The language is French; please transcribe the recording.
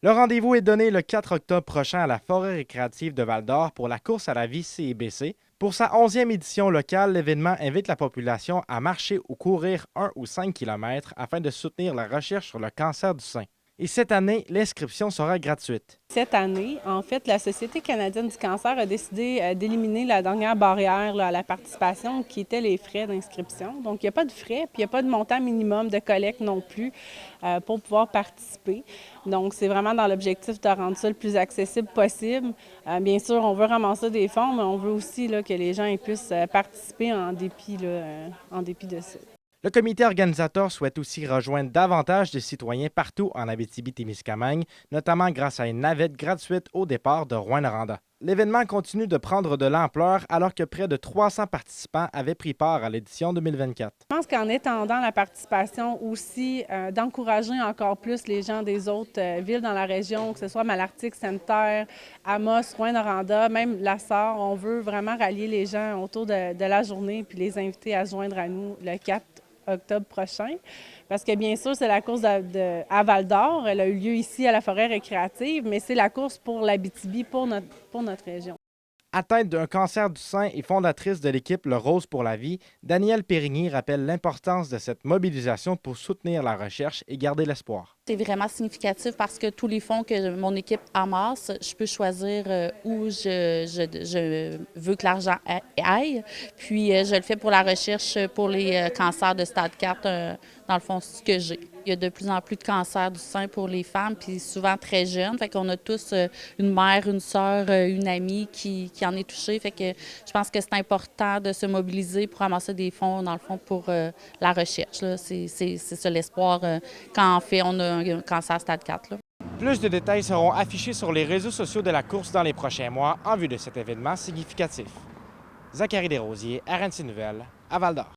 Le rendez-vous est donné le 4 octobre prochain à la forêt récréative de Val-d'Or pour la course à la vie CIBC. Pour sa 11e édition locale, l'événement invite la population à marcher ou courir 1 ou 5 kilomètres afin de soutenir la recherche sur le cancer du sein. Et cette année, l'inscription sera gratuite. Cette année, en fait, la Société canadienne du cancer a décidé d'éliminer la dernière barrière là, à la participation, qui était les frais d'inscription. Donc, il n'y a pas de frais, puis il n'y a pas de montant minimum de collecte non plus pour pouvoir participer. Donc, c'est vraiment dans l'objectif de rendre ça le plus accessible possible. Bien sûr, on veut ramasser des fonds, mais on veut aussi là, que les gens puissent participer en dépit de ça. Le comité organisateur souhaite aussi rejoindre davantage de citoyens partout en Abitibi-Témiscamingue, notamment grâce à une navette gratuite au départ de Rouyn-Noranda. L'événement continue de prendre de l'ampleur alors que près de 300 participants avaient pris part à l'édition 2024. Je pense qu'en étendant la participation aussi, d'encourager encore plus les gens des autres villes dans la région, que ce soit Malartic, Sainte-Terre, Amos, Rouyn-Noranda, même La Sarre, on veut vraiment rallier les gens autour de la journée puis les inviter à se joindre à nous le 4 octobre prochain. Parce que bien sûr, c'est la course à Val-d'Or. Elle a eu lieu ici à la forêt récréative, mais c'est la course pour l'Abitibi, pour notre région. Atteinte d'un cancer du sein et fondatrice de l'équipe Le Rose pour la vie, Danielle Périgny rappelle l'importance de cette mobilisation pour soutenir la recherche et garder l'espoir. C'est vraiment significatif parce que tous les fonds que mon équipe amasse, je peux choisir où je veux que l'argent aille. Puis je le fais pour la recherche pour les cancers de stade 4, dans le fond, ce que j'ai. Il y a de plus en plus de cancers du sein pour les femmes, puis souvent très jeunes. Fait qu'on a tous une mère, une sœur, une amie qui en est touchée. Fait que je pense que c'est important de se mobiliser pour ramasser des fonds, dans le fond, pour la recherche. C'est ça l'espoir quand en fait on a un cancer stade 4. Là. Plus de détails seront affichés sur les réseaux sociaux de la course dans les prochains mois en vue de cet événement significatif. Zachary Desrosiers, RNC Nouvelles, à Val-d'Or.